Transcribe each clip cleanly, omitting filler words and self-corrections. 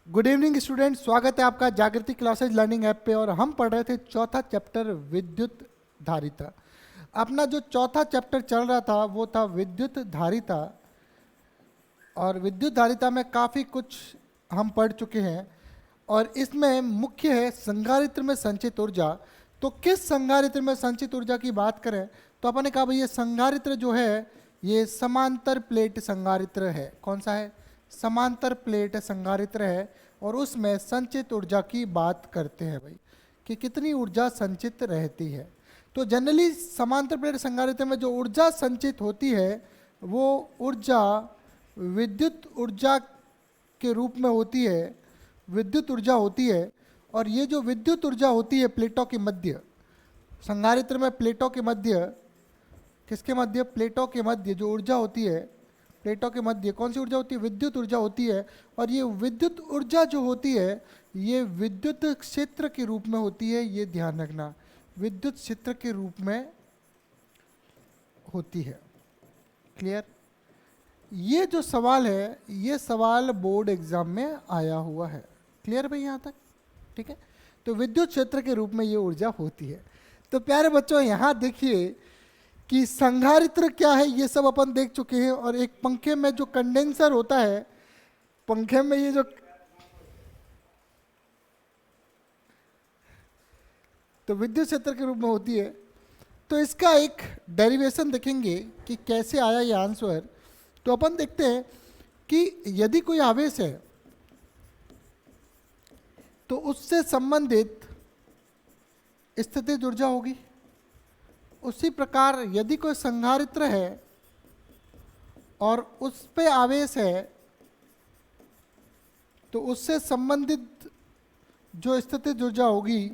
Good evening student, स्वागत है आपका जागृति क्लासेज लर्निंग ऐप पे। और हम पढ़ रहे थे चौथा चैप्टर विद्युत धारिता। अपना जो चौथा चैप्टर चल रहा था वो था विद्युत धारिता। और विद्युत धारिता में काफ़ी कुछ हम पढ़ चुके हैं और इसमें मुख्य है संधारित्र में संचित ऊर्जा। तो किस संधारित्र में संचित ऊर्जा की बात करें तो अपन ने कहा भाई ये संधारित्र जो है ये समांतर प्लेट संधारित्र है। कौन सा है? समांतर प्लेट संधारित्र है। और उसमें संचित ऊर्जा की बात करते हैं भाई कि कितनी ऊर्जा संचित रहती है। तो जनरली समांतर प्लेट संधारित्र में जो ऊर्जा संचित होती है वो ऊर्जा विद्युत ऊर्जा के रूप में होती है, विद्युत ऊर्जा होती है। और ये जो विद्युत ऊर्जा होती है प्लेटों के मध्य, संधारित्र में प्लेटों के मध्य, किसके मध्य? प्लेटों के मध्य जो ऊर्जा होती है, प्लेटों के मध्य कौन सी ऊर्जा होती है? विद्युत ऊर्जा होती है। और ये विद्युत ऊर्जा जो होती है ये विद्युत क्षेत्र के रूप में होती है। ये ध्यान रखना, विद्युत क्षेत्र के रूप में होती है। क्लियर? ये जो सवाल है ये सवाल बोर्ड एग्जाम में आया हुआ है। क्लियर भाई यहाँ तक? ठीक है। तो विद्युत क्षेत्र के रूप में ये ऊर्जा होती है। तो प्यारे बच्चों यहाँ देखिए कि संधारित्र क्या है ये सब अपन देख चुके हैं। और एक पंखे में जो कंडेंसर होता है, पंखे में ये जो तो विद्युत क्षेत्र के रूप में होती है। तो इसका एक डेरिवेशन देखेंगे कि कैसे आया ये आंसर। तो अपन देखते हैं कि यदि कोई आवेश है तो उससे संबंधित स्थितिज ऊर्जा होगी। उसी प्रकार यदि कोई संधारित्र है और उस पे आवेश है तो उससे संबंधित जो स्थितिज ऊर्जा होगी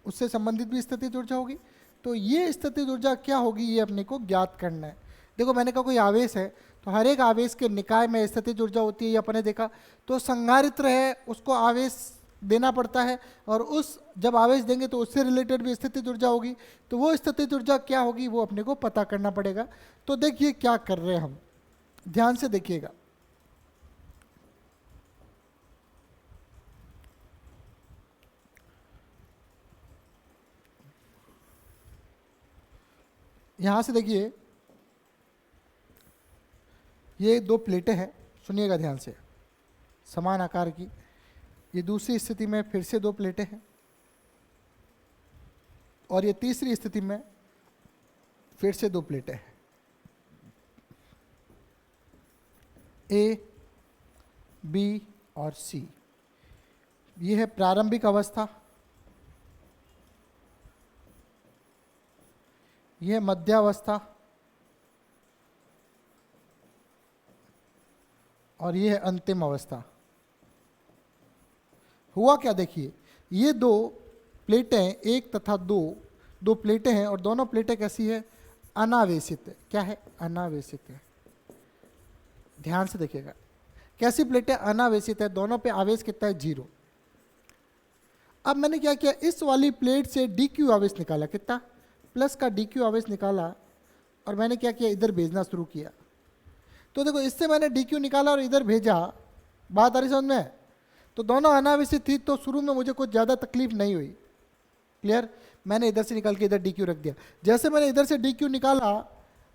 उससे संबंधित भी स्थितिज ऊर्जा होगी। तो ये स्थितिज ऊर्जा क्या होगी ये अपने को ज्ञात करना है। देखो मैंने कहा कोई आवेश है तो हर एक आवेश के निकाय में स्थितिज ऊर्जा होती है, ये अपने देखा। तो संधारित्र है उसको आवेश देना पड़ता है और उस जब आवेश देंगे तो उससे रिलेटेड भी स्थितिज ऊर्जा होगी। तो वो स्थितिज ऊर्जा क्या होगी वो अपने को पता करना पड़ेगा। तो देखिए क्या कर रहे हैं हम, ध्यान से देखिएगा। यहां से देखिए ये दो प्लेटें हैं, सुनिएगा ध्यान से, समान आकार की। ये दूसरी स्थिति में फिर से दो प्लेटें हैं और ये तीसरी स्थिति में फिर से दो प्लेटें हैं। ए, बी और सी। ये है प्रारंभिक अवस्था, यह है मध्यावस्था और ये है अंतिम अवस्था। हुआ क्या देखिए, ये दो प्लेटें, एक तथा दो प्लेटें हैं और दोनों प्लेटें कैसी है? अनावेशित है। क्या है? अनावेशित है। ध्यान से देखिएगा कैसी प्लेटें अनावेशित है, दोनों पे आवेश कितना है? 0। अब मैंने क्या किया, इस वाली प्लेट से डी क्यू आवेश निकाला, कितना? प्लस का डी क्यू आवेश निकाला और मैंने क्या किया, इधर भेजना शुरू किया। तो देखो इससे मैंने डी क्यू निकाला और इधर भेजा, बात आ रही समझ में? तो दोनों अनावेशित थी तो शुरू में मुझे कुछ ज़्यादा तकलीफ नहीं हुई। क्लियर? मैंने इधर से निकाल के इधर डी क्यू रख दिया। जैसे मैंने इधर से डी क्यू निकाला,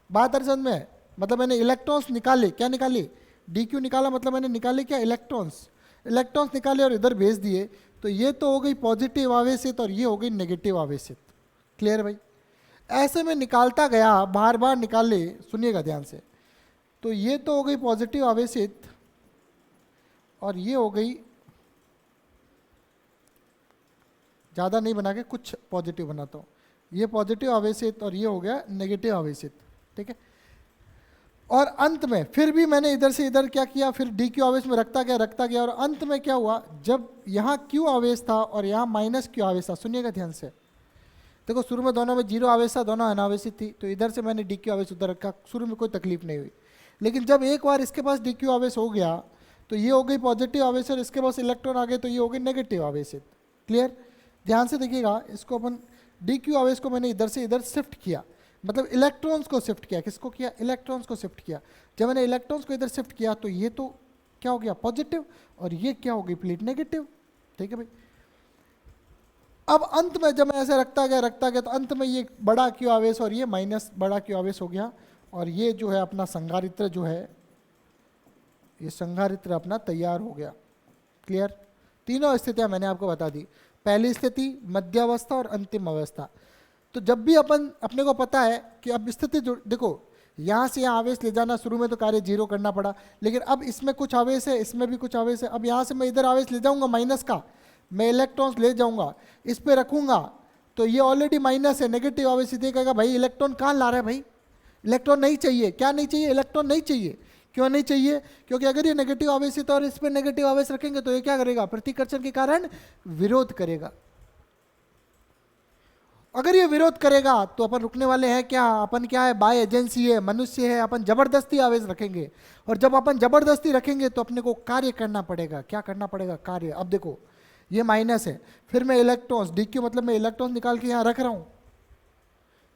बात आ रही समझ में? मतलब मैंने इलेक्ट्रॉन्स निकाले। क्या निकाले? डी क्यू निकाला, मतलब मैंने निकाले क्या? इलेक्ट्रॉन्स। इलेक्ट्रॉन्स निकाले और इधर भेज दिए। तो ये तो हो गई पॉजिटिव आवेशित और ये हो गई नेगेटिव आवेशित। क्लियर भाई? ऐसे में निकालता गया, बार बार निकाले, सुनिएगा ध्यान से। तो ये तो हो गई पॉजिटिव आवेशित और ये हो गई, ज़्यादा नहीं बना के कुछ पॉजिटिव बनाता हूँ, ये पॉजिटिव आवेशित और ये हो गया नेगेटिव आवेशित। ठीक है। और अंत में फिर भी मैंने इधर से इधर क्या किया, फिर डी क्यू आवेश में रखता गया और अंत में क्या हुआ, जब यहाँ क्यू आवेश था और यहाँ माइनस क्यू आवेश था, सुनिएगा ध्यान से। देखो शुरू में दोनों में 0 आवेश था, दोनों अनावेशित थी। तो इधर से मैंने डी क्यू आवेश उधर रखा, शुरू में कोई तकलीफ नहीं हुई। लेकिन जब एक बार इसके पास डी क्यू आवेश हो गया तो ये हो गई पॉजिटिव आवेश और इसके पास इलेक्ट्रॉन आ गए तो ये हो गई नेगेटिव आवेशित। क्लियर? ध्यान से देखिएगा, इसको अपन डी क्यू आवेश को मैंने इधर से इधर शिफ्ट किया, मतलब इलेक्ट्रॉन्स को शिफ्ट किया। किसको किया? इलेक्ट्रॉन्स को शिफ्ट किया। जब मैंने इलेक्ट्रॉन्स को इधर शिफ्ट किया तो ये तो क्या हो गया पॉजिटिव, और ये क्या हो गई प्लेट नेगेटिव। ठीक है भाई। अब अंत में जब मैं ऐसे रखता गया तो अंत में ये बड़ा क्यू आवेश और ये माइनस बड़ा क्यू आवेश हो गया, और ये जो है अपना संधारित्र जो है, ये संधारित्र अपना तैयार हो गया। क्लियर। तीनों स्थितियां मैंने आपको बता दी, पहली स्थिति, मध्यावस्था और अंतिम अवस्था। तो जब भी अपने को पता है कि अब स्थिति जो देखो, यहाँ से यहाँ आवेश ले जाना, शुरू में तो कार्य जीरो करना पड़ा, लेकिन अब इसमें कुछ आवेश है, इसमें भी कुछ आवेश है। अब यहाँ से मैं इधर आवेश ले जाऊंगा माइनस का, मैं इलेक्ट्रॉन्स ले जाऊंगा, इस पे रखूंगा, तो ये ऑलरेडी माइनस है, नेगेटिव आवेश सीधे कहेगा भाई इलेक्ट्रॉन कहाँ ला रहा है भाई, इलेक्ट्रॉन नहीं चाहिए। क्या नहीं चाहिए? इलेक्ट्रॉन नहीं चाहिए। क्यों नहीं चाहिए? क्योंकि अगर ये नेगेटिव आवेश है तो और इस पर नेगेटिव आवेश रखेंगे तो ये क्या करेगा? प्रतिकर्षण के कारण विरोध करेगा। अगर ये विरोध करेगा तो अपन रुकने वाले हैं क्या? अपन क्या है? बाय एजेंसी है, मनुष्य है, अपन जबरदस्ती आवेश रखेंगे, और जब अपन जबरदस्ती रखेंगे तो अपने को कार्य करना पड़ेगा। क्या करना पड़ेगा? कार्य। अब देखो ये माइनस है, फिर मैं इलेक्ट्रॉन्स DQ मतलब मैं इलेक्ट्रॉन निकाल के यहाँ रख रहा हूँ,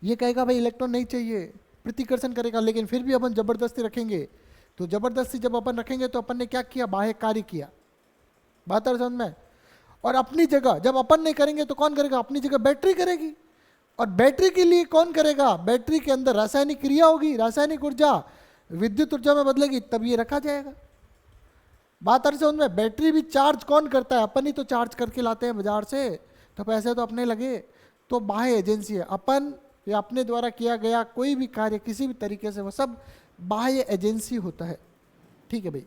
ये कहेगा भाई इलेक्ट्रॉन नहीं चाहिए, प्रतिकर्षण करेगा, लेकिन फिर भी अपन जबरदस्ती रखेंगे। तो जबरदस्ती जब अपन रखेंगे तो अपन ने क्या किया? बाह्य कार्य किया। बात है समझ में? और अपनी जगह जब अपन नहीं करेंगे तो कौन करेगा? अपनी जगह बैटरी करेगी। और बैटरी के लिए कौन करेगा? बैटरी के अंदर रासायनिक क्रिया होगी, रासायनिक ऊर्जा विद्युत ऊर्जा में बदलेगी, तब ये रखा जाएगा। बात है समझ में? बैटरी भी चार्ज कौन करता है? अपन ही तो चार्ज करके लाते हैं बाजार से, तो पैसे तो अपने लगे। तो बाह्य एजेंसी है, अपन या अपने द्वारा किया गया कोई भी कार्य किसी भी तरीके से वो सब बाह्य एजेंसी होता है। ठीक है भाई।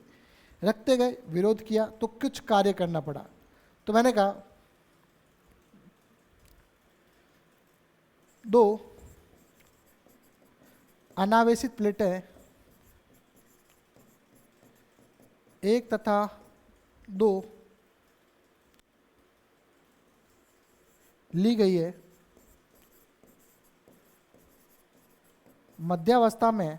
रखते गए, विरोध किया तो कुछ कार्य करना पड़ा। तो मैंने कहा 2 अनावेशित प्लेटें 1 तथा 2 ली गई है। मध्यावस्था में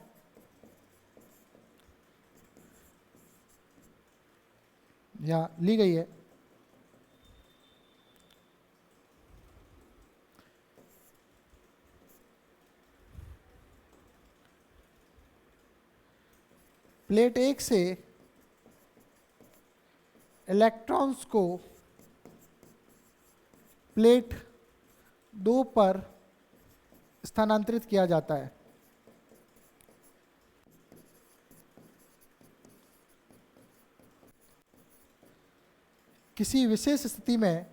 या ली गई है प्लेट 1 से इलेक्ट्रॉन्स को प्लेट 2 पर स्थानांतरित किया जाता है। किसी विशेष स्थिति में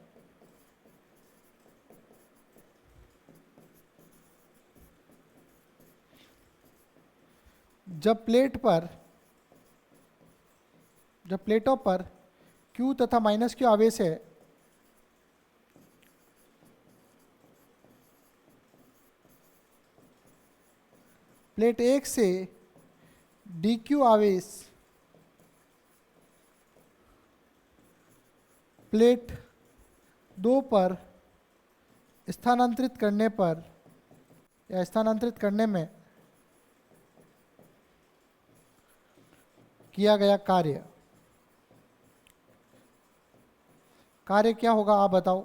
जब प्लेटों पर Q तथा -Q आवेश है, प्लेट 1 से DQ आवेश प्लेट 2 पर स्थानांतरित करने पर या स्थानांतरित करने में किया गया कार्य क्या होगा आप बताओ?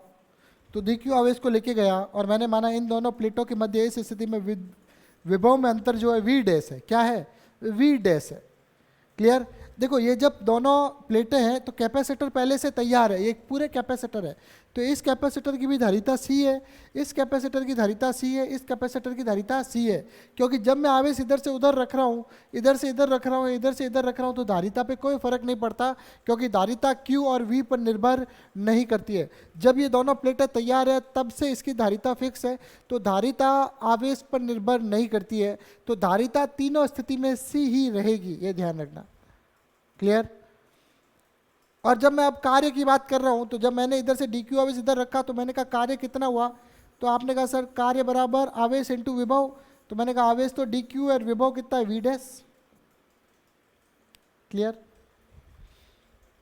तो DQ आवेश को लेके गया और मैंने माना इन दोनों प्लेटों के मध्य इस स्थिति में विभव में अंतर जो है V डैश है। क्या है? V डैश है। क्लियर। देखो ये जब दोनों प्लेटें हैं तो कैपेसिटर पहले से तैयार है, ये एक पूरे कैपेसिटर है, तो इस कैपेसिटर की भी धारिता C है, इस कैपेसिटर की धारिता C है, इस कैपेसिटर की धारिता C है। क्योंकि जब मैं आवेश इधर से उधर रख रहा हूँ, इधर से इधर रख रहा हूँ, इधर से इधर रख रहा हूँ, तो धारिता पे कोई फर्क नहीं पड़ता, क्योंकि धारिता Q और V पर निर्भर नहीं करती है। जब ये दोनों प्लेटें तैयार है तब से इसकी धारिता फिक्स है, तो धारिता आवेश पर निर्भर नहीं करती है, तो धारिता तीनों स्थिति में C ही रहेगी, ये ध्यान रखना। क्लियर। और जब मैं अब कार्य की बात कर रहा हूं, तो जब मैंने इधर से DQ आवेश इधर रखा तो मैंने कहा कार्य कितना हुआ? तो आपने कहा सर कार्य बराबर आवेश इंटू विभव, तो मैंने कहा आवेश तो DQ और विभव कितना है? V dash. क्लियर।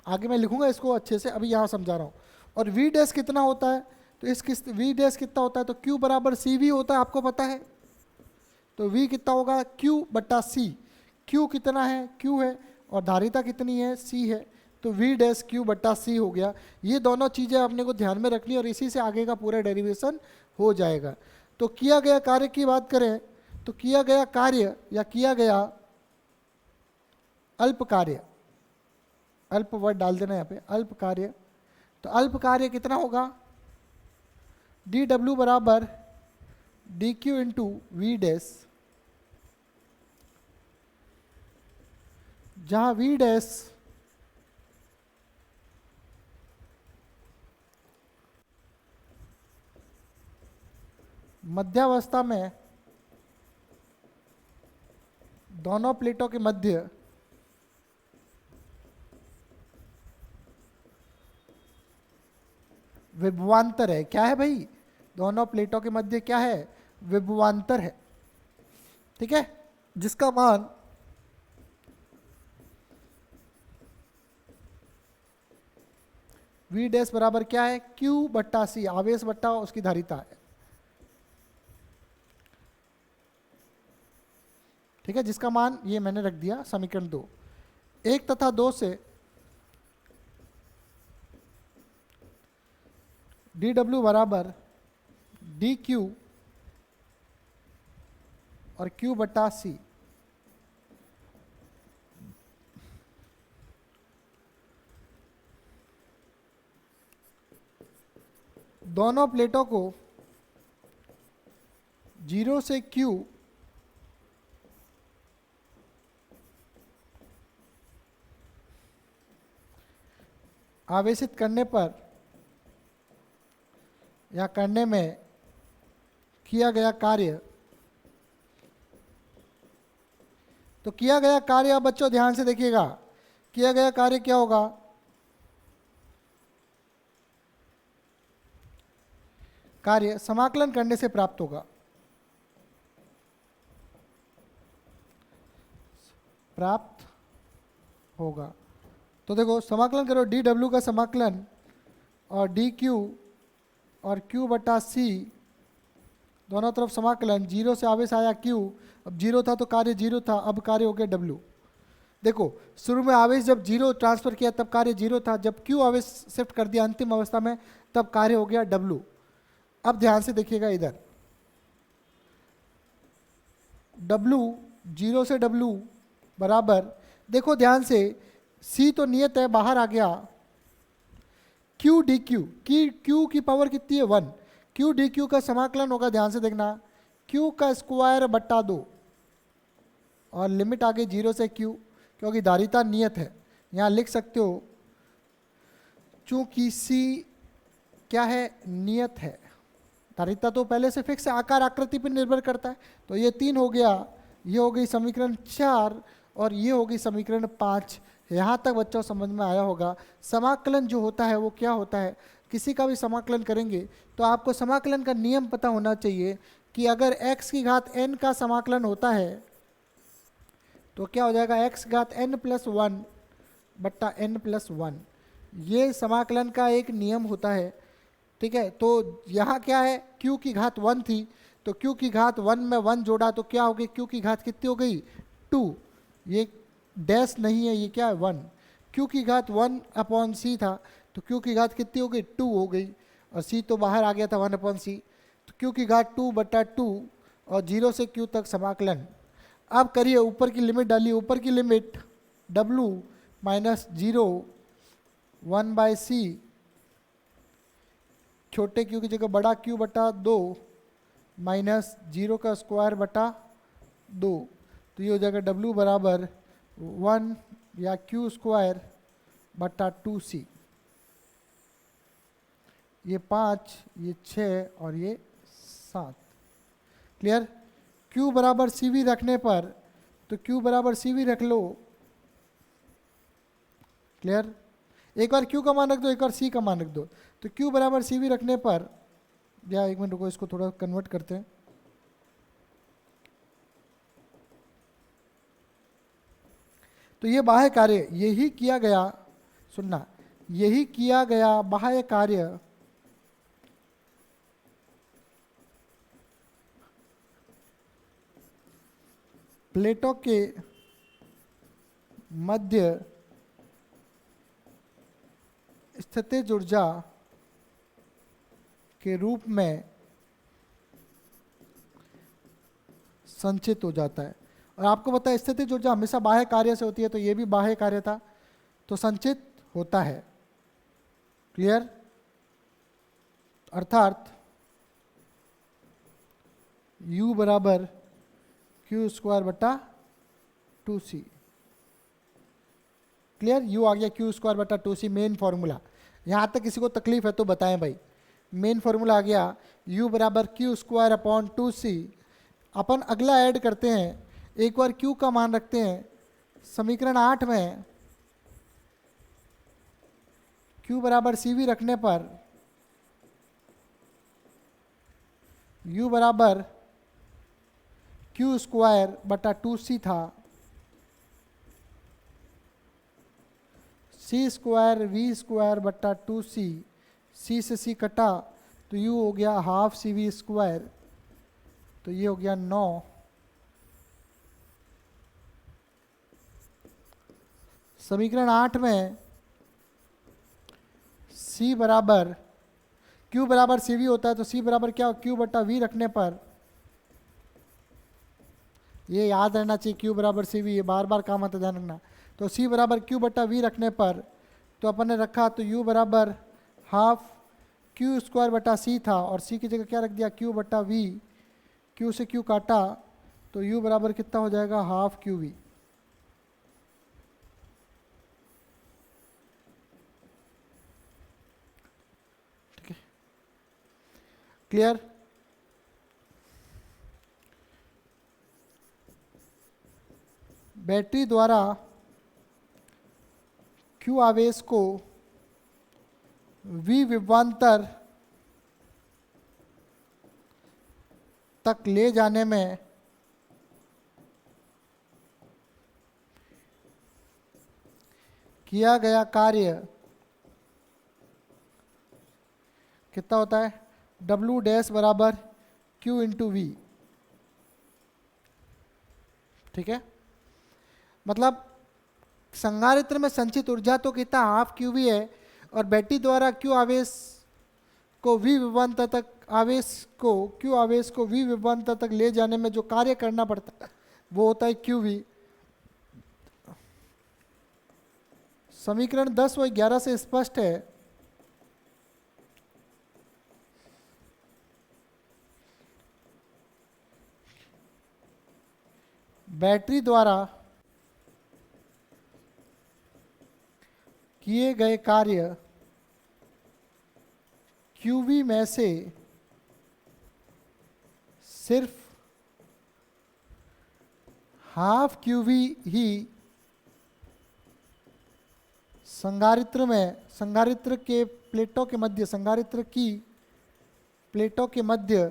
आगे मैं लिखूंगा इसको अच्छे से, अभी यहां समझा रहा हूं। और V डैश कितना होता है? तो इस V डैश कितना होता है? तो Q बराबर CV होता है, आपको पता है। तो V कितना होगा? Q बट्टा C। Q कितना है? Q है, और धारिता कितनी है? C है, तो V डैश Q बट्टा C हो गया। ये दोनों चीज़ें अपने को ध्यान में रखनी, और इसी से आगे का पूरा डेरिवेशन हो जाएगा। तो किया गया कार्य की बात करें तो किया गया कार्य या किया गया अल्प कार्य, अल्प वर्ड डाल देना यहाँ पे, अल्प कार्य। तो अल्प कार्य कितना होगा, डी डब्ल्यू बराबर D Q into V dash, जहां वी डैश मध्यावस्था में दोनों प्लेटों के मध्य विभवांतर है। क्या है भाई, दोनों प्लेटों के मध्य क्या है, विभवांतर है। ठीक है, जिसका मान वी डैश बराबर क्या है, क्यू बट्टा सी, आवेश बट्टा उसकी धारिता है। ठीक है, जिसका मान ये मैंने रख दिया समीकरण 2। 1 तथा 2 से डी डब्ल्यू बराबर डी क्यू और क्यू बट्टा सी, दोनों प्लेटों को 0 से Q आवेशित करने पर या करने में किया गया कार्य, तो किया गया कार्य, अब बच्चों ध्यान से देखिएगा, किया गया कार्य क्या होगा, कार्य समाकलन करने से प्राप्त होगा, प्राप्त होगा। तो देखो समाकलन करो, डी डब्ल्यू का समाकलन और डी क्यू और क्यू बटा सी, दोनों तरफ समाकलन, 0 से आवेश आया Q, अब 0 था तो कार्य 0 था, अब कार्य हो गया W। देखो शुरू में आवेश जब 0 ट्रांसफर किया तब कार्य 0 था, जब Q आवेश शिफ्ट कर दिया अंतिम अवस्था में तब कार्य हो गया W। अब ध्यान से देखिएगा इधर, W 0 से W बराबर, देखो ध्यान से, C तो नियत है बाहर आ गया, Q डी क्यू की, Q की पावर कितनी है 1, Q डी क्यू का समाकलन होगा, ध्यान से देखना, Q का स्क्वायर बट्टा 2 और लिमिट आ गई 0 से Q, क्योंकि धारिता नियत है। यहाँ लिख सकते हो चूंकि C क्या है, नियत है, धारिता तो पहले से फिक्स है, आकार आकृति पर निर्भर करता है। तो ये 3 हो गया, ये हो गई समीकरण 4 और ये हो गई समीकरण 5। यहाँ तक बच्चों समझ में आया होगा। समाकलन जो होता है वो क्या होता है, किसी का भी समाकलन करेंगे तो आपको समाकलन का नियम पता होना चाहिए कि अगर x की घात n का समाकलन होता है तो क्या हो जाएगा, x घात n प्लस 1 बट्टा n प्लस 1, ये समाकलन का एक नियम होता है। ठीक है, तो यहाँ क्या है, q की घात 1 थी तो q की घात 1 में 1 जोड़ा तो क्या होगी, q की घात कितनी हो गई 2, ये डैश नहीं है, ये क्या है 1, q की घात 1 अपॉन c था तो q की घात कितनी हो गई 2 हो गई, और c तो बाहर आ गया था 1 अपॉन c, तो q की घात 2 बटा 2 और 0 से q तक समाकलन। अब करिए, ऊपर की लिमिट डालिए, ऊपर की लिमिट w माइनस 0 1 बाय सी, छोटे q की जगह बड़ा q बटा 2 माइनस 0 का स्क्वायर बटा 2, तो ये हो जाएगा w बराबर 1 या q स्क्वायर बटा 2c, ये 5, ये 6 और ये 7। क्लियर, q बराबर cv रखने पर, तो q बराबर cv रख लो। क्लियर, एक बार q का मान रख दो, एक बार c का मान रख दो, तो q बराबर cv रखने पर, या एक मिनट रुको, इसको थोड़ा कन्वर्ट करते हैं। तो ये बाह्य कार्य, यही किया गया, सुनना, यही किया गया बाह्य कार्य प्लेटों के मध्य स्थितिज ऊर्जा के रूप में संचित हो जाता है। और आपको पता है स्थितिज ऊर्जा हमेशा बाह्य कार्य से होती है, तो ये भी बाह्य कार्य था, तो संचित होता है। क्लियर? अर्थात U बराबर क्यू स्क्वायर बटा 2C। क्लियर? U आ गया क्यू स्क्वायर बटा 2C मेन फॉर्मूला। यहाँ तक किसी को तकलीफ है तो बताएं भाई। मेन फॉर्मूला आ गया U बराबर क्यू स्क्वायर अपॉन 2C। अपन अगला ऐड करते हैं, एक बार Q का मान रखते हैं समीकरण 8 में। Q बराबर CV रखने पर U बराबर क्यू स्क्वायर बटा 2C था, C स्क्वायर V स्क्वायर बटा 2C, C से C कटा तो U हो गया हाफ CV स्क्वायर, तो ये हो गया 9। समीकरण 8 में C बराबर Q बराबर CV होता है, तो C बराबर क्या हो, Q बटा V रखने पर, ये याद रहना चाहिए Q बराबर CV, ये बार बार काम आता ध्यान रखना। तो C बराबर Q बटा V रखने पर तो अपन ने रखा, तो U बराबर हाफ Q स्क्वायर बटा C था और C की जगह क्या रख दिया Q बटा V। Q से Q काटा तो U बराबर कितना हो जाएगा, हाफ QV। ठीक है, क्लियर? बैटरी द्वारा Q आवेश को V विभवांतर तक ले जाने में किया गया कार्य कितना होता है, W डैश बराबर Q इंटू V। ठीक है, मतलब संधारित्र में संचित ऊर्जा तो कितना हाफ QV है, और बैटरी द्वारा Q आवेश को V विभवांतर तक Q आवेश को V विभवांतर तक ले जाने में जो कार्य करना पड़ता है वो होता है QV। समीकरण 10 व 11 से स्पष्ट है बैटरी द्वारा किए गए कार्य QV में से सिर्फ हाफ QV ही संधारित्र की प्लेटों के मध्य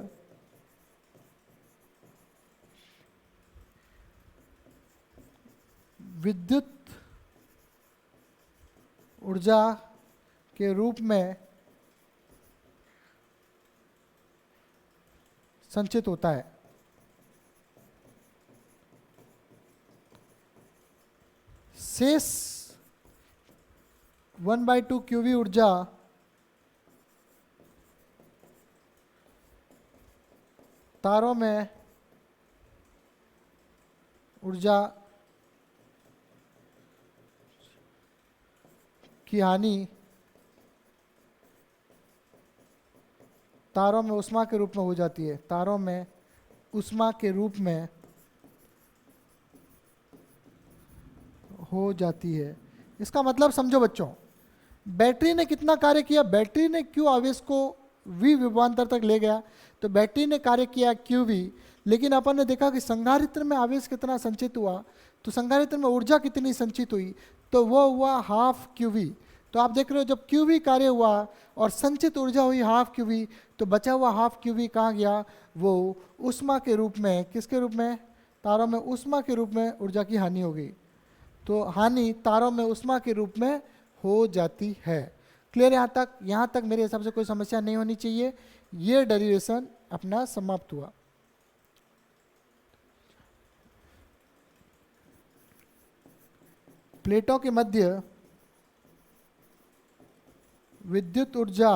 विद्युत ऊर्जा के रूप में संचित होता है। शेष 1/2 QV ऊर्जा तारों में ऊर्जा की हानि तारों में ऊष्मा के रूप में हो जाती है, तारों में ऊष्मा के रूप में हो जाती है। इसका मतलब समझो बच्चों, बैटरी ने कितना कार्य किया, बैटरी ने Q आवेश को V विभवांतर तक ले गया, तो बैटरी ने कार्य किया QV। लेकिन अपन ने देखा कि संधारित्र में आवेश कितना संचित हुआ, तो संधारित्र में ऊर्जा कितनी संचित हुई, तो वो हुआ हाफ QV। तो आप देख रहे हो जब QV कार्य हुआ और संचित ऊर्जा हुई हाफ QV, तो बचा हुआ हाफ QV कहाँ गया, वो ऊष्मा के रूप में, किसके रूप में, तारों में ऊष्मा के रूप में ऊर्जा की हानि हो गई। तो हानि तारों में ऊष्मा के रूप में हो जाती है। क्लियर? यहाँ तक मेरे हिसाब से कोई समस्या नहीं होनी चाहिए। ये डेरिवेशन अपना समाप्त हुआ। प्लेटों के मध्य विद्युत ऊर्जा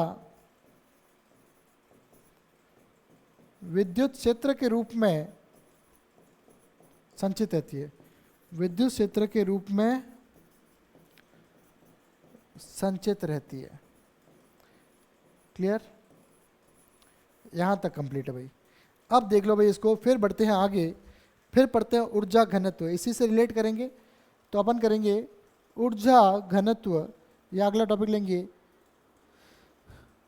विद्युत क्षेत्र के रूप में संचित रहती है, विद्युत क्षेत्र के रूप में संचित रहती है। क्लियर? यहां तक कंप्लीट है भाई। अब देख लो भाई इसको, फिर बढ़ते हैं आगे, फिर पढ़ते हैं ऊर्जा घनत्व। इसी से रिलेट करेंगे तो अपन करेंगे ऊर्जा घनत्व, या अगला टॉपिक लेंगे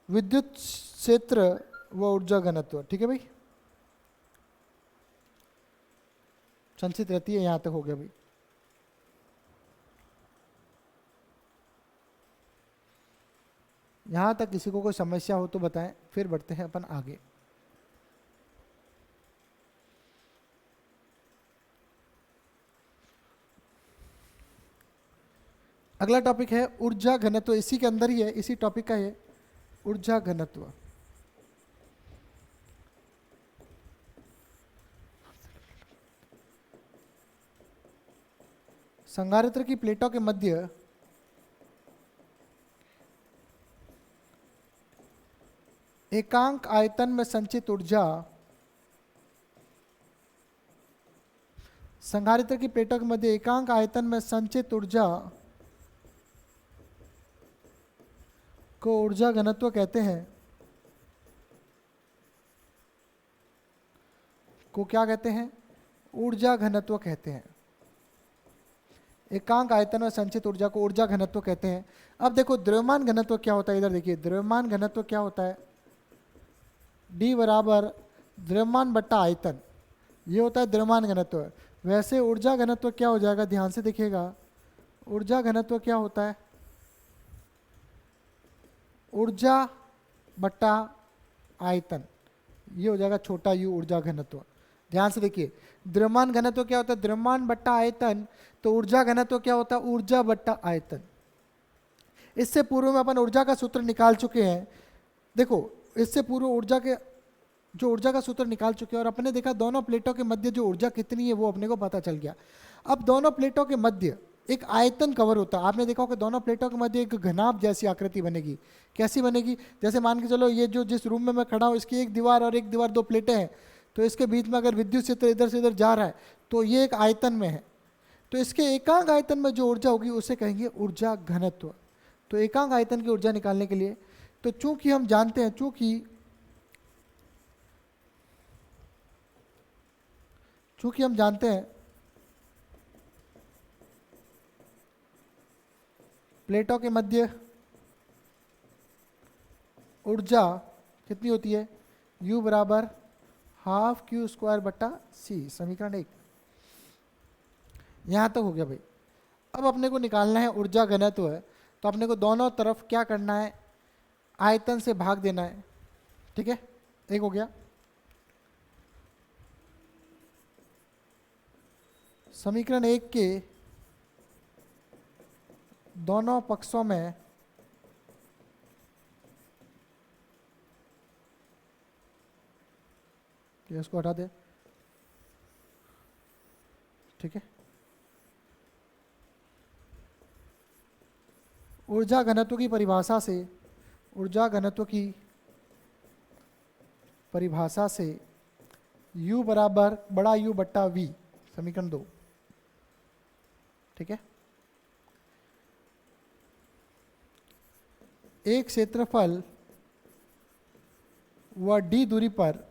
विद्युत क्षेत्र व ऊर्जा घनत्व। ठीक है भाई, संचित रहती है, यहां तक हो गया भाई। यहां तक किसी को कोई समस्या हो तो बताएं, फिर बढ़ते हैं अपन आगे। अगला टॉपिक है ऊर्जा घनत्व, इसी के अंदर ही है, इसी टॉपिक का है ऊर्जा घनत्व। संधारित्र की प्लेटों के मध्य एकांक आयतन में संचित ऊर्जा, संधारित्र की प्लेटों के मध्य एकांक आयतन में संचित ऊर्जा को ऊर्जा घनत्व कहते हैं। को क्या कहते हैं? ऊर्जा घनत्व कहते हैं। एकांक आयतन में संचित ऊर्जा को ऊर्जा घनत्व कहते हैं। अब देखो द्रव्यमान घनत्व क्या होता है, इधर देखिए द्रव्यमान घनत्व क्या होता है, D बराबर द्रव्यमान बट्टा आयतन, ये होता है द्रव्यमान घनत्व। वैसे ऊर्जा घनत्व क्या हो जाएगा, ध्यान से देखिएगा, ऊर्जा घनत्व क्या होता है, ऊर्जा बट्टा आयतन, ये हो जाएगा छोटा u ऊर्जा घनत्व। ध्यान से देखिए, द्रव्यमान घनत्व क्या होता है, द्रव्यमान बट्टा आयतन, तो ऊर्जा घनत्व क्या होता है, ऊर्जा बट्टा आयतन। इससे पूर्व में अपन ऊर्जा का सूत्र निकाल चुके हैं। देखो इससे पूर्व ऊर्जा के जो ऊर्जा का सूत्र निकाल चुके हैं, और अपने देखा दोनों प्लेटों के मध्य जो ऊर्जा कितनी है वो अपने को पता चल गया। अब दोनों प्लेटों के मध्य एक आयतन कवर होता है। आपने देखा होगा दोनों प्लेटों के मध्य एक घनाभ जैसी आकृति बनेगी। कैसी बनेगी? जैसे मान के चलो ये जो जिस रूम में मैं खड़ा हूँ, इसकी एक दीवार और एक दीवार, दो प्लेटें हैं, तो इसके बीच में अगर विद्युत क्षेत्र इधर से इधर जा रहा है तो ये एक आयतन में है। तो इसके एकांक आयतन में जो ऊर्जा होगी उसे कहेंगे ऊर्जा घनत्व। तो एकांक आयतन की ऊर्जा निकालने के लिए, तो चूंकि हम जानते हैं, चूंकि हम जानते हैं प्लेटों के मध्य ऊर्जा कितनी होती है, U बराबर हाफ क्यू स्क्वायर बट्टा सी, समीकरण 1। यहां तक हो गया भाई। अब अपने को निकालना है ऊर्जा घनत्व है, तो अपने को दोनों तरफ क्या करना है, आयतन से भाग देना है। ठीक है, एक हो गया। समीकरण 1 के दोनों पक्षों में इसको हटा दे। ठीक है, ऊर्जा घनत्व की परिभाषा से, ऊर्जा घनत्व की परिभाषा से U बराबर बड़ा U बट्टा V, समीकरण 2। ठीक है, एक क्षेत्रफल व D दूरी पर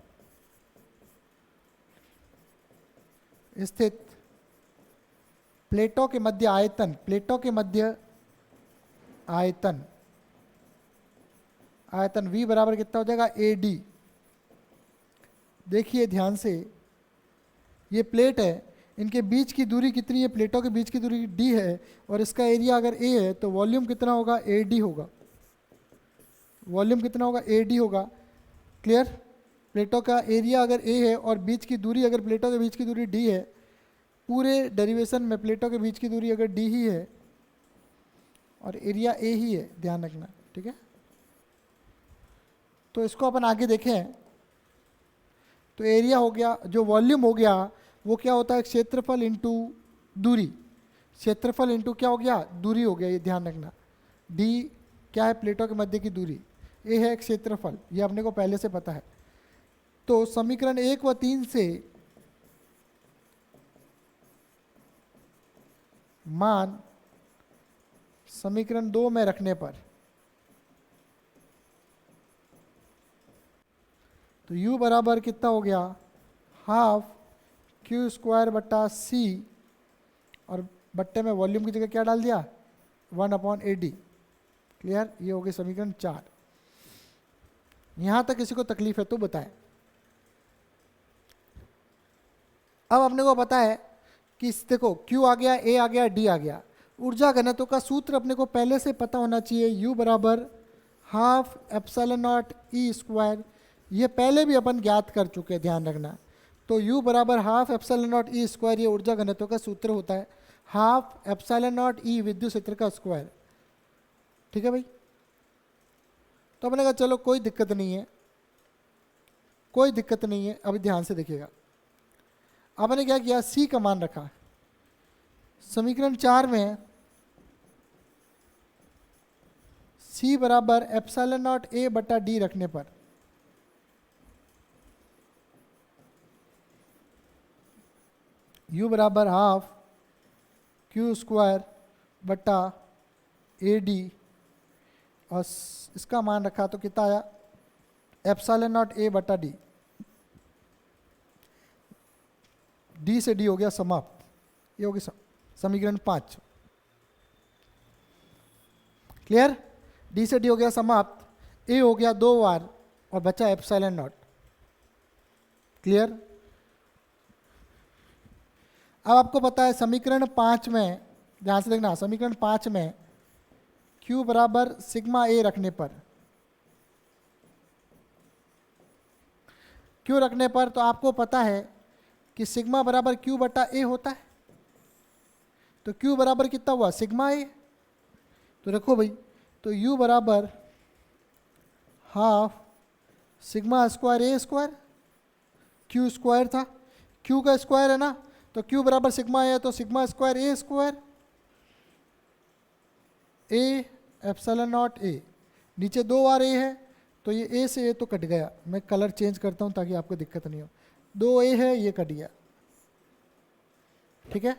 स्थित प्लेटों के मध्य आयतन, प्लेटों के मध्य आयतन, आयतन V बराबर कितना हो जाएगा, AD। देखिए ध्यान से, ये प्लेट है, इनके बीच की दूरी कितनी है, प्लेटों के बीच की दूरी D है, और इसका एरिया अगर A है तो वॉल्यूम कितना होगा, AD होगा। वॉल्यूम कितना होगा, AD होगा। क्लियर? प्लेटों का एरिया अगर A है और बीच की दूरी, अगर प्लेटों के बीच की दूरी D है, पूरे डेरिवेशन में प्लेटों के बीच की दूरी अगर D ही है और एरिया A ही है, ध्यान रखना। ठीक है, तो इसको अपन आगे देखें तो एरिया हो गया, जो वॉल्यूम हो गया वो क्या होता है, क्षेत्रफल इंटू दूरी। क्षेत्रफल इंटू क्या हो गया, दूरी हो गया, ये ध्यान रखना। D क्या है, प्लेटों के मध्य की दूरी, A है क्षेत्रफल, ये अपने को पहले से पता है। तो समीकरण 1 व 3 से मान समीकरण 2 में रखने पर, तो u बराबर कितना हो गया, हाफ क्यू स्क्वायर बट्टा सी, और बट्टे में वॉल्यूम की जगह क्या डाल दिया, 1/AD। क्लियर, ये हो गया समीकरण 4। यहां तक किसी को तकलीफ है तो बताएं। अब अपने को पता है कि देखो Q आ गया, A आ गया, D आ गया। ऊर्जा घनत्व का सूत्र अपने को पहले से पता होना चाहिए, U बराबर half epsilon not E square. ये पहले भी अपन ज्ञात कर चुके हैं, ध्यान रखना। तो U बराबर half epsilon not E square, ये ऊर्जा घनत्व का सूत्र होता है। हाफ एप्सिलॉन नॉट E विद्युत क्षेत्र का स्क्वायर। ठीक है भाई, तो अपने कहा चलो कोई दिक्कत नहीं है, कोई दिक्कत नहीं है। अभी ध्यान से देखिएगा, आपने क्या किया, सी का मान रखा। समीकरण 4 में सी बराबर एप्सिलॉन नॉट ए बटा डी रखने पर यू बराबर हाफ क्यू स्क्वायर बटा ए डी, और इसका मान रखा तो कितना आया, एप्सिलॉन नॉट ए बटा डी। डी से डी हो गया समाप्त, ये हो गया समीकरण 5। क्लियर, डी से डी हो गया समाप्त, ए हो गया 2 बार और बचा एप्सिलॉन नॉट। क्लियर, अब आपको पता है समीकरण 5 में, ध्यान से देखना, समीकरण 5 में Q बराबर सिग्मा ए रखने पर, Q रखने पर तो आपको पता है कि सिग्मा बराबर Q बटा ए होता है। तो Q बराबर कितना हुआ, सिग्मा ए। तो रखो भाई, तो U बराबर हाफ सिग्मा स्क्वायर ए स्क्वायर, Q स्क्वायर था, Q का स्क्वायर है ना, तो Q बराबर सिग्मा ए है, तो sigma square A square, A epsilon not a, नीचे 2 बार ए है, तो ये ए से ए तो कट गया। मैं कलर चेंज करता हूँ ताकि आपको दिक्कत नहीं हो। 2 ए है, ये कट गया। ठीक है,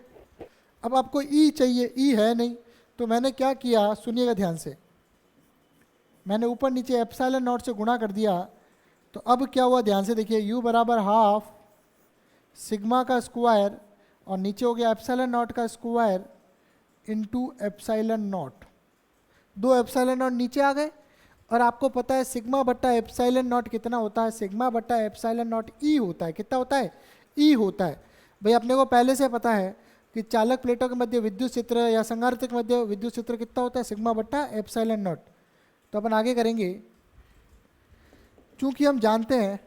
अब आपको ई चाहिए, ई है नहीं, तो मैंने क्या किया, सुनिएगा ध्यान से, मैंने ऊपर नीचे एप्सिलॉन नॉट से गुणा कर दिया। तो अब क्या हुआ, ध्यान से देखिए, यू बराबर हाफ सिग्मा का स्क्वायर और नीचे हो गया एप्सिलॉन नॉट का square into epsilon not. 2 epsilon not नीचे आ गए, और आपको पता है सिग्मा बट्टा एप्सिलॉन नॉट कितना होता है, सिग्मा बट्टा एप्सिलॉन नॉट ई होता है। कितना होता है, ई होता है। भाई अपने को पहले से पता है कि चालक प्लेटों के मध्य विद्युत क्षेत्र या संधारित्र के मध्य विद्युत क्षेत्र कितना होता है, सिग्मा बट्टा एप्सिलॉन नॉट। तो अपन आगे करेंगे, चूंकि हम जानते हैं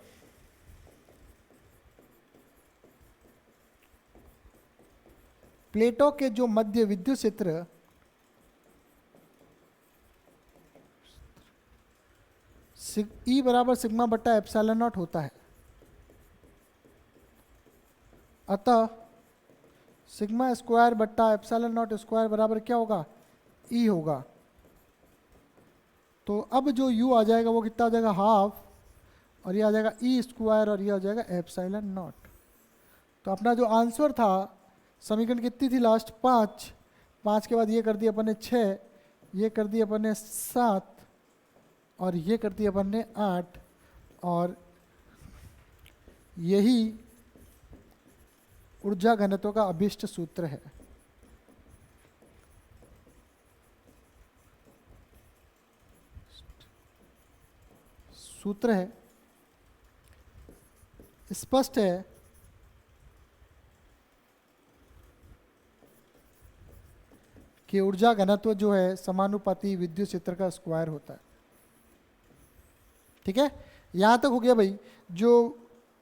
प्लेटों के जो मध्य विद्युत क्षेत्र ई बराबर सिग्मा बट्टा एप्सिलॉन नॉट होता है, अतः सिग्मा स्क्वायर बट्टा एप्सिलॉन नॉट स्क्वायर बराबर क्या होगा, ई होगा। तो अब जो यू आ जाएगा वो कितना आ जाएगा, हाफ, और ये आ जाएगा ई स्क्वायर, और ये आ जाएगा एप्सिलॉन नॉट। तो अपना जो आंसर था, समीकरण कितनी थी लास्ट, 5, 5 के बाद ये कर दिया अपन ने 6, ये कर दिया अपन ने 7, और ये कर दिया अपन ने 8, और यही ऊर्जा घनत्व का अभिष्ट सूत्र है। सूत्र है, स्पष्ट है कि ऊर्जा घनत्व जो है समानुपाती विद्युत क्षेत्र का स्क्वायर होता है। ठीक है, यहाँ तक हो गया भाई। जो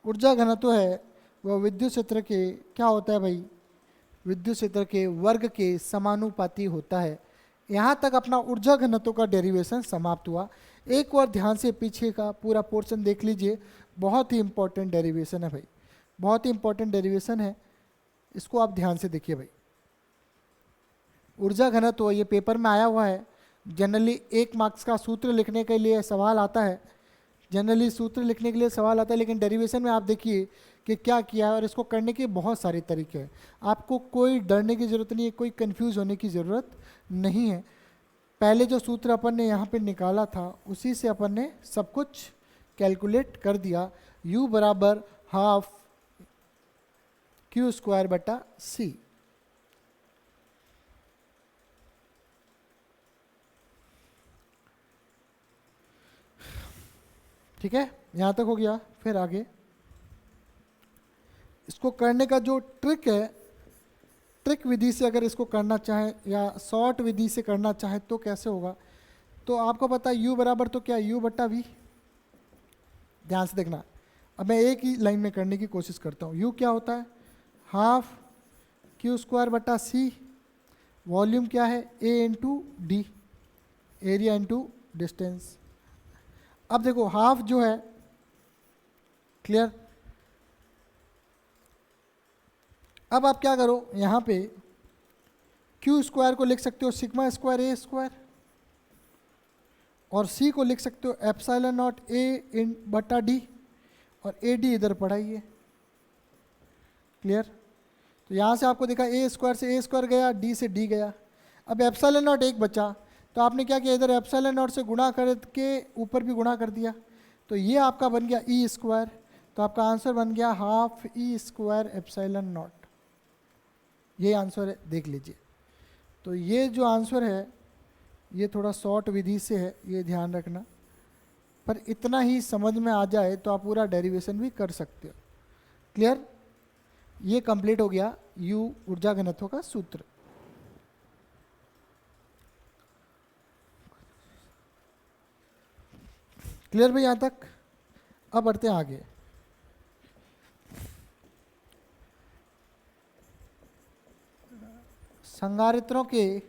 ऊर्जा घनत्व है वह विद्युत क्षेत्र के क्या होता है भाई, विद्युत क्षेत्र के वर्ग के समानुपाती होता है। यहाँ तक अपना ऊर्जा घनत्व का डेरिवेशन समाप्त हुआ। एक बार ध्यान से पीछे का पूरा पोर्शन देख लीजिए, बहुत ही इंपॉर्टेंट डेरिवेशन है भाई, बहुत ही इंपॉर्टेंट डेरिवेशन है, इसको आप ध्यान से देखिए भाई। ऊर्जा घनत्व ये पेपर में आया हुआ है। जनरली 1 मार्क्स का सूत्र लिखने के लिए सवाल आता है, जनरली सूत्र लिखने के लिए सवाल आता है, लेकिन डेरिवेशन में आप देखिए कि क्या किया है, और इसको करने के बहुत सारे तरीके हैं। आपको कोई डरने की ज़रूरत नहीं है, कोई कंफ्यूज होने की ज़रूरत नहीं है। पहले जो सूत्र अपन ने यहाँ पे निकाला था उसी से अपन ने सब कुछ कैलकुलेट कर दिया। u बराबर हाफ क्यू स्क्वायर बटा सी। ठीक है, यहाँ तक हो गया। फिर आगे इसको करने का जो ट्रिक है, ट्रिक विधि से अगर इसको करना चाहें या शॉर्ट विधि से करना चाहें तो कैसे होगा। तो आपको पता है u बराबर तो क्या, u बटा v। ध्यान से देखना, अब मैं एक ही लाइन में करने की कोशिश करता हूँ। u क्या होता है, हाफ क्यू स्क्वायर बटा सी। वॉल्यूम क्या है, a into D, area into distance. अब देखो हाफ जो है, क्लियर। अब आप क्या करो, यहाँ पे क्यू स्क्वायर को लिख सकते हो सिग्मा स्क्वायर ए स्क्वायर, और सी को लिख सकते हो एप्सिलॉन नॉट ए इन बटा डी, और ए डी इधर पढ़ाइए। क्लियर। तो यहाँ से आपको देखा ए स्क्वायर से ए स्क्वायर गया, डी से डी गया। अब एप्सिलॉन नॉट एक बचा, तो आपने क्या किया, इधर एप्सिलॉन नॉट से गुणा करके ऊपर भी गुणा कर दिया, तो ये आपका बन गया ई स्क्वायर। तो आपका आंसर बन गया half E square epsilon not. ये आंसर है, देख लीजिए। तो ये जो आंसर है ये थोड़ा शॉर्ट विधि से है, ये ध्यान रखना। पर इतना ही समझ में आ जाए तो आप पूरा डेरिवेशन भी कर सकते हो। क्लियर। ये कंप्लीट हो गया यू ऊर्जा घनत्व का सूत्र। क्लियर भाई यहाँ तक। अब बढ़ते हैं आगे। संधारित्रों के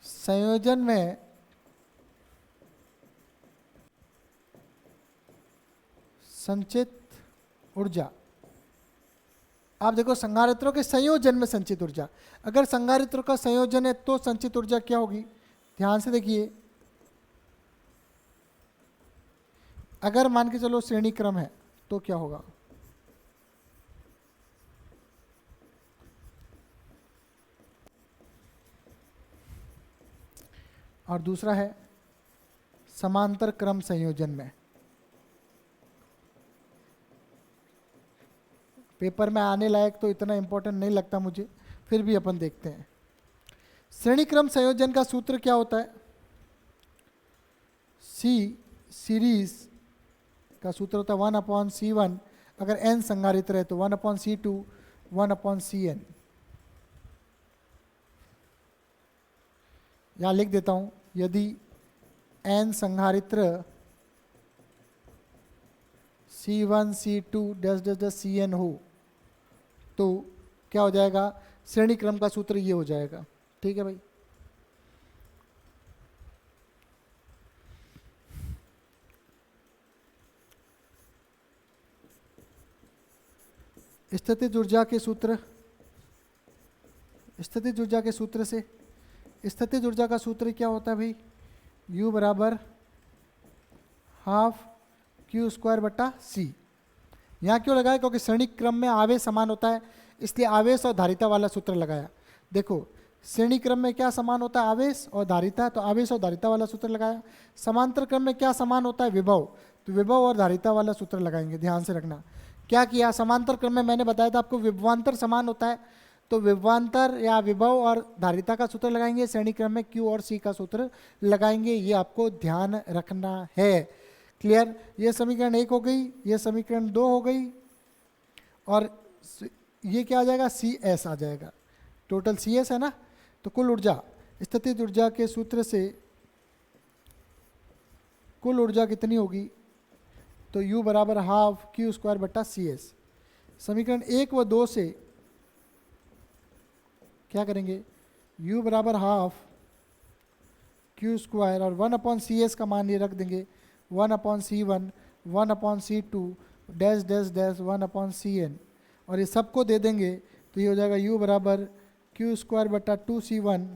संयोजन में संचित ऊर्जा। आप देखो संधारित्रों के संयोजन में संचित ऊर्जा, अगर संधारित्रों का संयोजन है तो संचित ऊर्जा क्या होगी, ध्यान से देखिए। अगर मान के चलो श्रेणी क्रम है तो क्या होगा, और दूसरा है समांतर क्रम संयोजन में। पेपर में आने लायक तो इतना इंपॉर्टेंट नहीं लगता मुझे, फिर भी अपन देखते हैं। श्रेणी क्रम संयोजन का सूत्र क्या होता है, सी सीरीज का सूत्र होता है 1/C1। अगर n संधारित्र है तो 1/C2 1/Cn। यहाँ लिख देता हूँ, यदि n संधारित्र C1 C2 dash dash dash Cn हो तो क्या हो जाएगा, श्रेणी क्रम का सूत्र ये हो जाएगा। ठीक है भाई। स्थितिज ऊर्जा के सूत्र, स्थितिज ऊर्जा के सूत्र से, स्थितिज ऊर्जा का सूत्र क्या होता है भाई, U बराबर हाफ क्यू स्क्वायर बटा सी। यहाँ क्यों लगाया, क्योंकि श्रेणी क्रम में आवेश समान होता है, इसलिए आवेश और धारिता वाला सूत्र लगाया। देखो श्रेणी क्रम में क्या समान होता है, आवेश और धारिता, तो आवेश और धारिता वाला सूत्र लगाया। समांतर क्रम में क्या समान होता है, विभव, तो विभव और धारिता वाला सूत्र लगाएंगे। ध्यान से रखना क्या किया, समांतर क्रम में मैंने बताया था आपको विभवांतर समान होता है, तो विभवांतर या विभव और धारिता का सूत्र लगाएंगे। श्रेणी क्रम में क्यू और सी का सूत्र लगाएंगे, ये आपको ध्यान रखना है। क्लियर। ये समीकरण 1 हो गई, ये समीकरण 2 हो गई, और ये क्या आ जाएगा, सी एस आ जाएगा। टोटल सी एस है ना। तो कुल ऊर्जा, स्थितिज ऊर्जा के सूत्र से कुल ऊर्जा कितनी होगी, तो U बराबर हाफ क्यू स्क्वायर बटा सी एस। समीकरण 1 व 2 से क्या करेंगे, U बराबर हाफ क्यू स्क्वायर और 1/CS का मान ये रख देंगे 1/C1 1/C2 dash dash dash 1/Cn, और ये सबको दे देंगे तो ये हो जाएगा U बराबर क्यू स्क्वायर बटा 2C1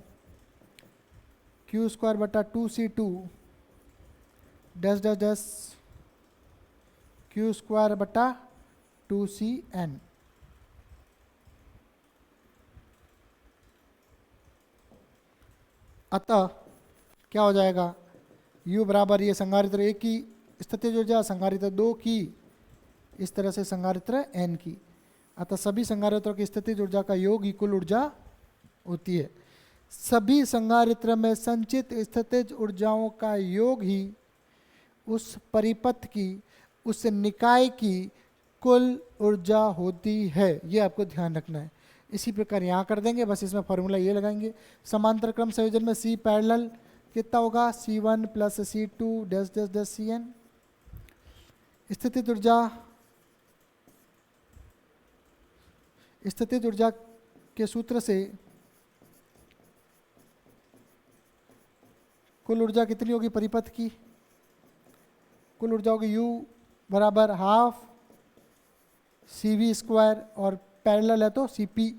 क्यू स्क्वायर बटा 2C2 dash dash dash Q square बटा 2Cn। अतः क्या हो जाएगा, U बराबर ये संधारित्र 1 की स्थितिज ऊर्जा, संधारित्र 2 की, इस तरह से संधारित्र N की। अतः सभी संधारित्रों की स्थितिज ऊर्जा का योग ही कुल ऊर्जा होती है। सभी संधारित्र में संचित स्थितिज ऊर्जाओं का योग ही उस परिपथ की, उस निकाय की कुल ऊर्जा होती है। ये आपको ध्यान रखना है। इसी प्रकार यहाँ कर देंगे, बस इसमें फॉर्मूला ये लगाएंगे। समांतर क्रम संयोजन में C पैरेलल कितना होगा, C1 plus C2 dash dash dash Cn। स्थितिज ऊर्जा के सूत्र से कुल ऊर्जा कितनी होगी परिपथ की, कुल ऊर्जा होगी U बराबर हाफ CV स्क्वायर और पैरेलल है तो CP।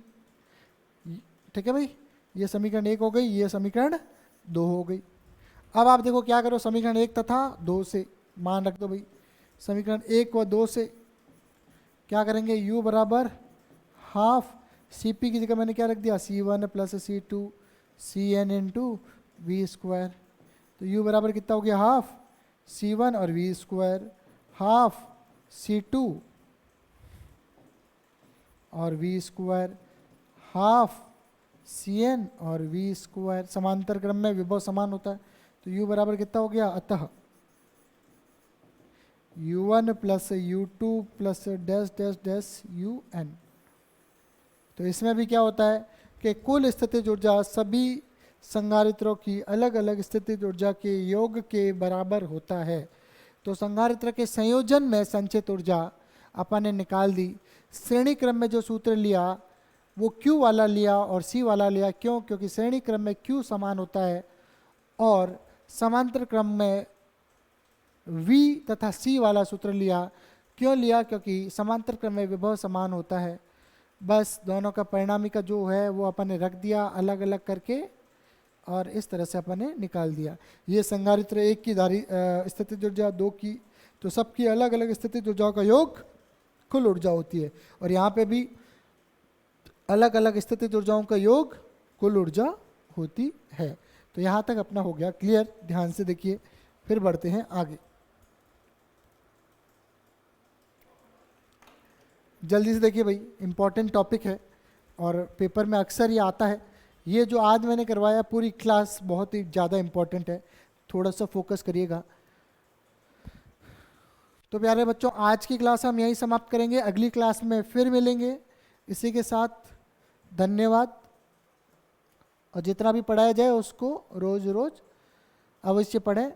ठीक है भाई, ये समीकरण 1 हो गई, ये समीकरण 2 हो गई। अब आप देखो क्या करो, समीकरण 1 तथा 2 से मान रख दो भाई। समीकरण 1 व 2 से क्या करेंगे, U बराबर हाफ CP की जगह मैंने क्या रख दिया, C1 plus C2 Cn into V square. तो U बराबर कितना हो गया, हाफ C1 और V स्क्वायर, हाफ C2 और V स्क्वायर, हाफ Cn और V स्क्वायर। समांतर क्रम में विभव समान होता है, तो U बराबर कितना हो गया, अतः U1 plus U2 plus dash dash dash UN। तो इसमें भी क्या होता है कि कुल स्थितिज ऊर्जा सभी संधारित्रों की अलग अलग स्थितिज ऊर्जा के योग के बराबर होता है। तो संधारित्र के संयोजन में संचित ऊर्जा अपन ने निकाल दी। श्रेणी क्रम में जो सूत्र लिया वो Q वाला लिया और C वाला लिया। क्यों? क्योंकि श्रेणी क्रम में Q समान होता है और समांतर क्रम में V तथा C वाला सूत्र लिया। क्यों लिया? क्योंकि समांतर क्रम में विभव समान होता है। बस दोनों का परिणामी का जो है वो अपन ने रख दिया अलग अलग करके और इस तरह से अपन ने निकाल दिया। ये संधारित्र 1 की स्थितिज ऊर्जा, 2 की, तो सबकी अलग अलग स्थितिज ऊर्जाओं का योग कुल ऊर्जा होती है। और यहाँ पे भी अलग अलग स्थितिज ऊर्जाओं का योग कुल ऊर्जा होती है। तो यहाँ तक अपना हो गया क्लियर। ध्यान से देखिए, फिर बढ़ते हैं आगे। जल्दी से देखिए भाई, इम्पॉर्टेंट टॉपिक है और पेपर में अक्सर ये आता है। ये जो आज मैंने करवाया पूरी क्लास बहुत ही ज़्यादा इम्पॉर्टेंट है, थोड़ा सा फोकस करिएगा। तो प्यारे बच्चों, आज की क्लास हम यहीं समाप्त करेंगे, अगली क्लास में फिर मिलेंगे। इसी के साथ धन्यवाद। और जितना भी पढ़ाया जाए उसको रोज़ रोज़ अवश्य पढ़ें।